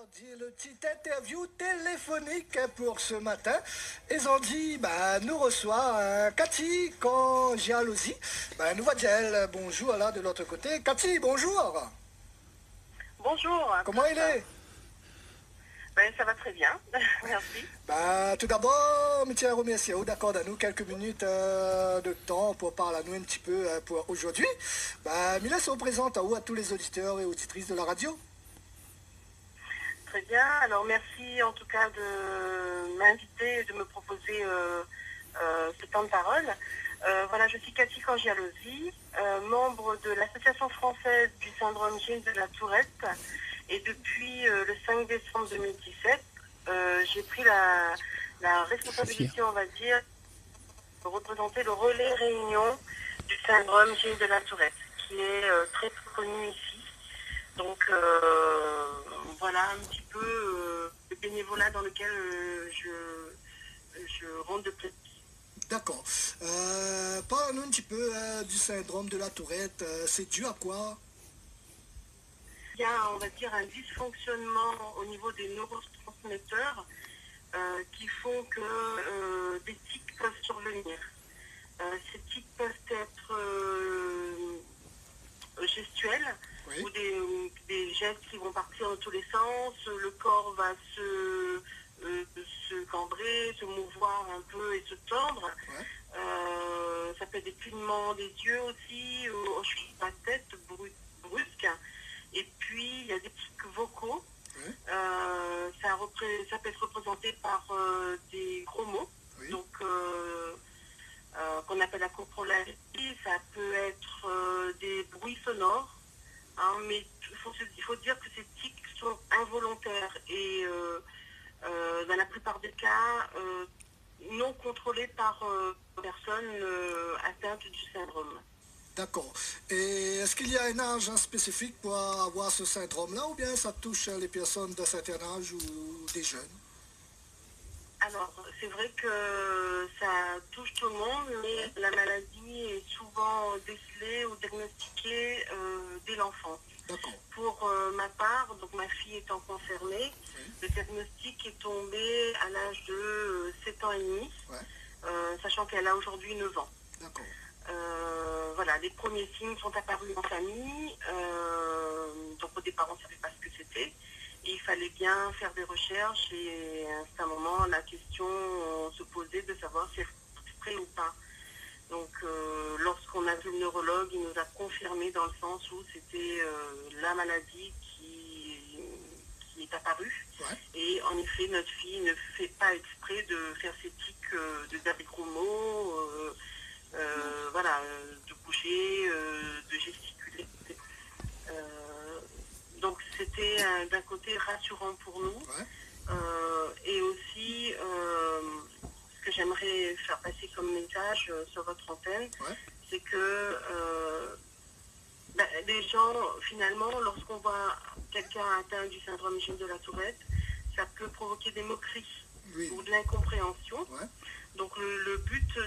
dit le petit interview téléphonique pour ce matin. Ils ont dit, nous reçoit Cathy Congialosi. Nous va dire bonjour là de l'autre côté. Cathy, bonjour. Bonjour. Comment il est? Ça va très bien, merci. Tout d'abord, je tiens à remercier vous d'accorder à nous quelques minutes de temps pour parler à nous un petit peu pour aujourd'hui. Mila se représente à vous, à tous les auditeurs et auditrices de la radio. Très bien, alors merci en tout cas de m'inviter, de me proposer ce temps de parole. Voilà, je suis Cathy Congialosi, membre de l'Association française du syndrome Gilles de la Tourette. Et depuis le 5 décembre 2017, j'ai pris la responsabilité, on va dire, de représenter le relais réunion du syndrome Gilles de la Tourette, qui est très connu ici. Donc voilà un petit peu le bénévolat dans lequel je rentre de plus. D'accord. Parle-nous un petit peu du syndrome de la Tourette. C'est dû à quoi? Il y a, on va dire, un dysfonctionnement au niveau des neurotransmetteurs qui font que des tics peuvent survenir. Ces tics peuvent être gestuels, oui, ou des gestes qui vont partir dans tous les sens. Le corps va se cambrer, se mouvoir un peu et se tordre. Ouais. Ça peut être des clignements des yeux aussi, hochement de la tête brusque. Et puis, il y a des tics vocaux. Oui. Ça peut être représenté par des gros mots, oui, donc qu'on appelle la coprolalie. Ça peut être des bruits sonores, hein, mais il faut dire que ces tics sont involontaires et dans la plupart des cas non contrôlés par personnes atteintes du syndrome. D'accord. Et est-ce qu'il y a un âge spécifique pour avoir ce syndrome-là, ou bien ça touche les personnes d'un certain âge ou des jeunes? Alors, c'est vrai que ça touche tout le monde, mais la maladie est souvent décelée ou diagnostiquée dès l'enfance. D'accord. Pour ma part, donc ma fille étant concernée, oui, le diagnostic est tombé à l'âge de 7 ans et demi, ouais, sachant qu'elle a aujourd'hui 9 ans. D'accord. Voilà, les premiers signes sont apparus en famille, donc au départ on ne savait pas ce que c'était, et il fallait bien faire des recherches, et à un moment la question se posait de savoir si c'était prêt ou pas. Donc lorsqu'on a vu le neurologue, il nous a confirmé dans le sens où c'était la maladie qui est apparue, ouais, et en effet notre fille ne fait pas exprès de faire ces tics, de dire des gros mots, voilà, de bouger, de gesticuler. Donc c'était d'un côté rassurant pour nous, ouais, et aussi ce que j'aimerais faire passer comme message sur votre antenne, ouais, c'est que les gens, finalement, lorsqu'on voit quelqu'un atteint du syndrome Gilles de la Tourette, ça peut provoquer des moqueries, oui, ou de l'incompréhension. Ouais. Donc le but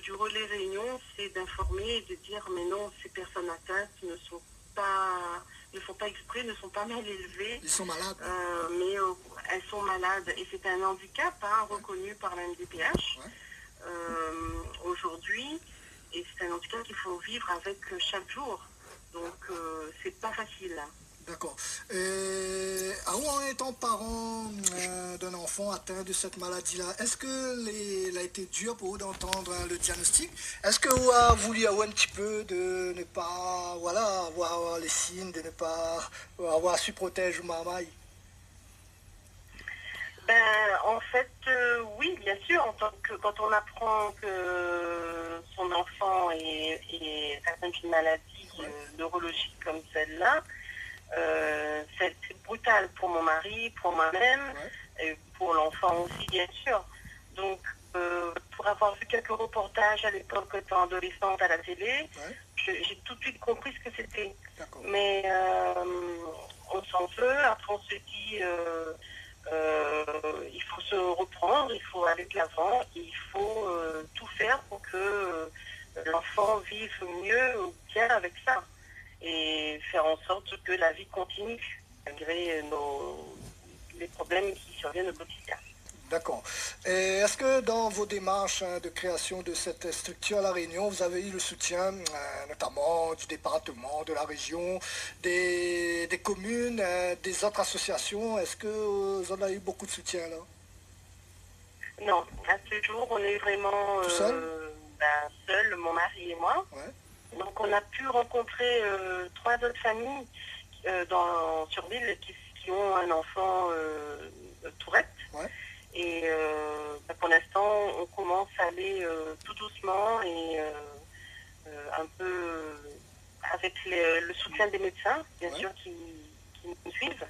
du relais réunion, c'est d'informer et de dire mais non, ces personnes atteintes ne font pas exprès, ne sont pas mal élevées. Ils sont malades. Mais elles sont malades et c'est un handicap, hein, ouais, reconnu par la MDPH, ouais, aujourd'hui, et c'est un handicap qu'il faut vivre avec chaque jour. Donc c'est pas facile. D'accord. En étant parent d'un enfant atteint de cette maladie-là, est-ce que il a été dur pour vous d'entendre le diagnostic? Est-ce que vous avez voulu avoir un petit peu de ne pas, voilà, avoir les signes, de ne pas avoir su protéger maman? En fait, oui, bien sûr, quand on apprend que son enfant est atteint d'une maladie, ouais, neurologique comme celle-là, c'est brutal pour mon mari, pour moi-même, ouais, et pour l'enfant aussi, bien sûr. Donc, pour avoir vu quelques reportages à l'époque étant adolescente à la télé, ouais, j'ai tout de suite compris ce que c'était. Mais on s'en veut, après on se dit il faut se reprendre, il faut aller de l'avant, il faut tout faire pour que l'enfant vive mieux ou bien avec ça, et faire en sorte que la vie continue malgré problèmes qui surviennent au quotidien. D'accord. Et est-ce que dans vos démarches de création de cette structure à La Réunion, vous avez eu le soutien notamment du département, de la région, des communes, des autres associations? Est-ce que vous en avez eu beaucoup de soutien là? Non, à ce jour, on est vraiment Tout seul? seuls, mon mari et moi. Ouais. Donc on a pu rencontrer 3 autres familles sur l'île qui ont un enfant Tourette. Ouais. Et pour l'instant, on commence à aller tout doucement et un peu avec le soutien des médecins, bien sûr, qui nous suivent.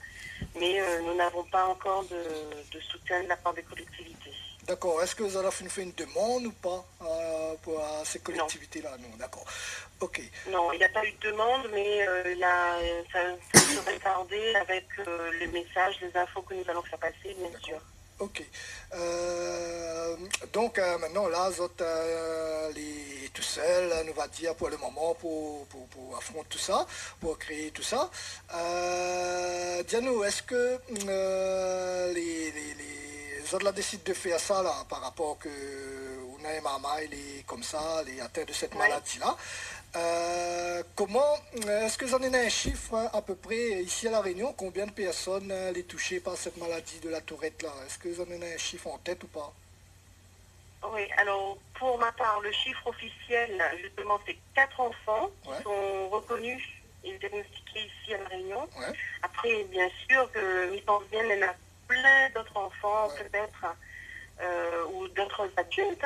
Mais nous n'avons pas encore de soutien de la part des collectivités. D'accord. Est-ce que vous avez fait une demande ou pas pour ces collectivités-là? Non, d'accord. Ok. Non, il n'y a pas eu de demande, mais ça serait tardé avec les messages, les infos que nous allons faire passer, bien sûr. Ok. Donc maintenant, là, vous êtes tout seul, on va dire, pour le moment, pour affronter tout ça, pour créer tout ça. Diano, est-ce que les autres là décident de faire ça là, par rapport que Una et Mama, il est comme ça, il est atteint de cette maladie-là? Comment, est-ce que vous en avez un chiffre à peu près ici à La Réunion, combien de personnes les touchées par cette maladie de la Tourette là? Est-ce que vous en avez un chiffre en tête ou pas? Oui, alors pour ma part, le chiffre officiel, justement, c'est 4 enfants qui sont reconnus et diagnostiqués ici à La Réunion. Ouais. Après, bien sûr, que m'y pense bien, il y en a plein d'autres enfants peut-être, ou d'autres adultes,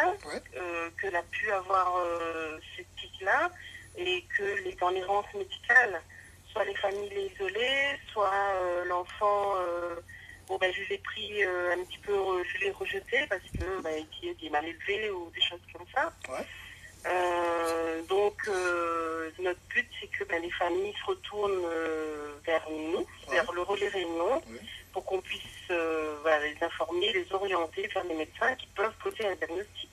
que l'a pu avoir ce tic-là, et que dans l'errance médicale, soit les familles isolées, soit l'enfant, je l'ai pris un petit peu, je l'ai rejeté parce que il est mal élevé ou des choses comme ça. Ouais. Donc notre but c'est que les familles se retournent vers nous, vers le relais Réunion, pour qu'on puisse les informer, les orienter vers les médecins qui peuvent poser un diagnostic.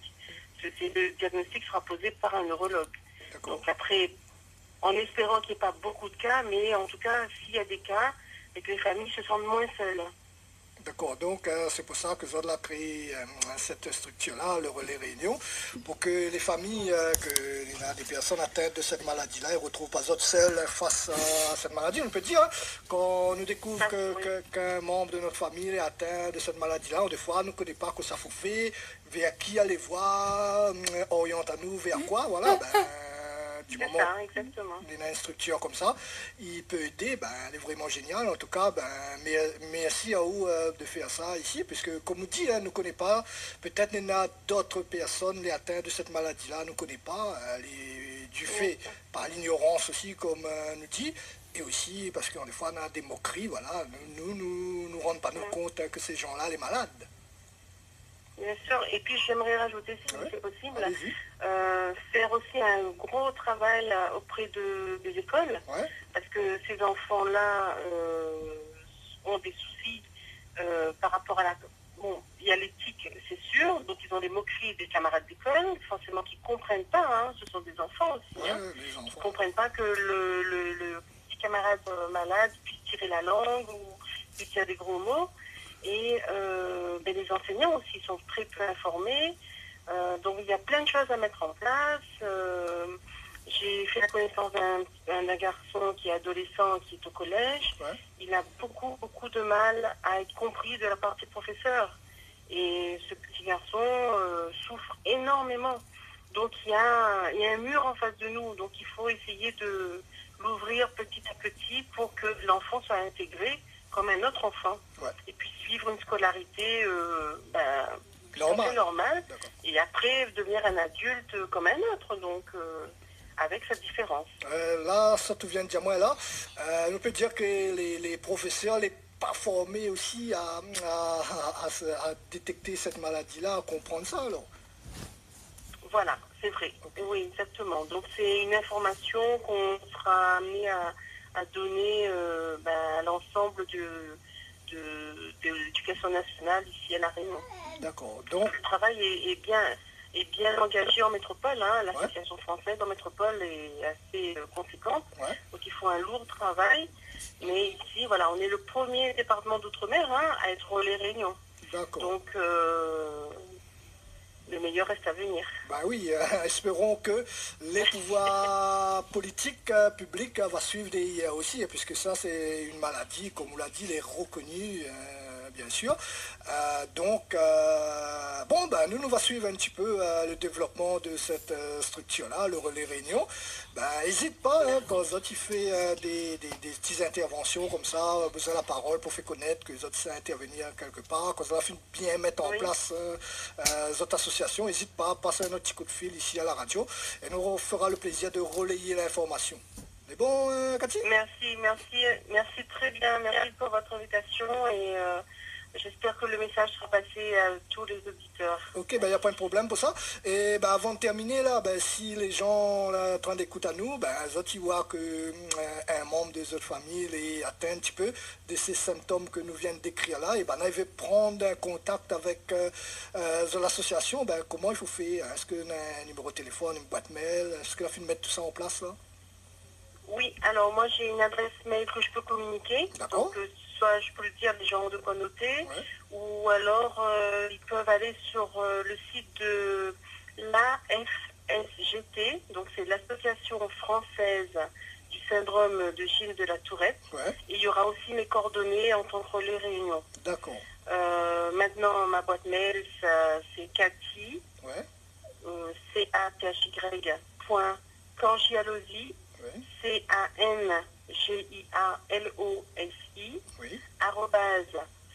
Le diagnostic sera posé par un neurologue. Donc après, en espérant qu'il n'y ait pas beaucoup de cas, mais en tout cas, s'il y a des cas, et que les familles se sentent moins seules. D'accord, donc c'est pour ça que Zod a créé cette structure-là, le relais Réunion, pour que les familles, des personnes atteintes de cette maladie-là, ne retrouvent pas Zod seules face à cette maladie. On peut dire, quand nous découvre qu'un membre de notre famille est atteint de cette maladie-là, des fois, on ne connaît pas que ça faut faire, vers qui aller voir, oriente à nous vers quoi, voilà. Du moment où il a une structure comme ça, il peut aider, il est vraiment génial. En tout cas, merci à vous de faire ça ici, puisque comme on dit, on ne connaît pas, peut-être il y a d'autres personnes les atteintes de cette maladie-là, on ne connaît pas, du fait par l'ignorance aussi, comme nous dit, et aussi parce que des fois on a des moqueries, voilà, nous ne rendons pas nous compte que ces gens-là, les malades. Bien sûr, et puis j'aimerais rajouter, si c'est possible, faire aussi un gros travail auprès des écoles, parce que ces enfants-là ont des soucis par rapport à la... Bon, il y a l'éthique, c'est sûr, donc ils ont des moqueries des camarades d'école, forcément qui ne comprennent pas, ce sont des enfants aussi, qui ne comprennent pas que le petit camarade malade puisse tirer la langue ou puisse dire des gros mots. Et les enseignants aussi sont très peu informés. Donc il y a plein de choses à mettre en place. J'ai fait la connaissance d'un garçon qui est adolescent, qui est au collège. Il a beaucoup de mal à être compris de la part des professeurs. Et ce petit garçon souffre énormément. Donc il y a un mur en face de nous. Donc il faut essayer de l'ouvrir petit à petit pour que l'enfant soit intégré comme un autre enfant, et puis suivre une scolarité normale, et après devenir un adulte comme un autre, donc avec sa différence. Là, ça te vient de dire moi là, on peut dire que les professeurs, les pas formés aussi à détecter cette maladie-là, à comprendre ça alors. Voilà, c'est vrai, oui, exactement. Donc c'est une information qu'on sera amené à donner à l'ensemble de l'éducation nationale ici à La Réunion. D'accord. Donc le travail est est bien engagée en métropole. Hein. L'association française en métropole est assez conséquente. Ouais. Donc ils font un lourd travail. Mais ici, voilà, on est le premier département d'outre-mer à être relais Réunion. D'accord. Donc le meilleur reste à venir. Bah oui, espérons que les pouvoirs politiques publics vont suivre des aussi, puisque ça c'est une maladie, comme on l'a dit, elle est reconnue, bien sûr. Bon, ben, nous va suivre un petit peu le développement de cette structure-là, le relais Réunion. Ben, n'hésite pas, hein, quand tu fais des petites interventions comme ça, besoin de la parole pour faire connaître que les autres savent intervenir quelque part, quand ça va bien mettre en place les autres associations, n'hésite pas à passer un autre petit coup de fil ici à la radio et nous on fera le plaisir de relayer l'information. Mais bon, Cathy? Merci très bien. Merci pour votre invitation et j'espère que le message sera passé à tous les auditeurs. Ok, ben il n'y a pas de problème pour ça. Et ben, avant de terminer, là, ben, si les gens là, en train d'écouter à nous, ben, les autres, ils voient que un membre de notre famille est atteint un petit peu de ces symptômes que nous venons de décrire là, et ben, là, il veut prendre un contact avec l'association, ben, comment il faut faire? Est-ce qu'il y a un numéro de téléphone, une boîte mail? Est-ce qu'il a fait de mettre tout ça en place là? Oui, alors moi j'ai une adresse mail que je peux communiquer. D'accord. Donc soit je peux le dire, les gens ont de quoi noter, Ouais. ou alors ils peuvent aller sur le site de l'AFSGT, donc c'est l'Association française du syndrome de Gilles de la Tourette. Ouais. Et il y aura aussi mes coordonnées en tant que relais Réunion. D'accord. Maintenant, ma boîte mail, c'est Cathy, Ouais. cathy.cangialosi, Ouais. CANGIALOSI, Oui.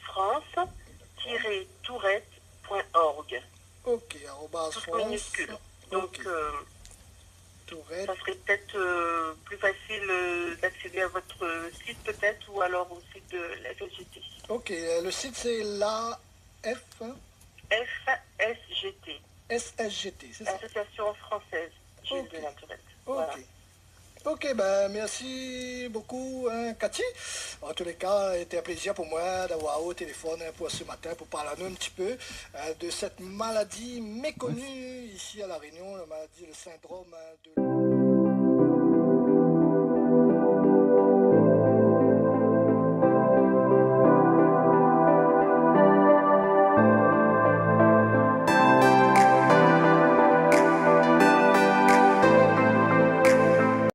@france-tourette.org. Ok, arrobase Tout France. minuscule. Donc, Ok. Tourette. ça serait peut-être plus facile d'accéder à votre site peut-être ou alors au site de la FSGT. Ok, le site c'est la F FSGT, SSGT, c'est ça? Association française Gilles Ok. de la Tourette. Ok. Voilà. Ok, ben merci beaucoup, hein, Cathy. En tous les cas, c'était un plaisir pour moi d'avoir au téléphone pour ce matin pour parler à nous un petit peu de cette maladie méconnue ici à La Réunion, la maladie, le syndrome de...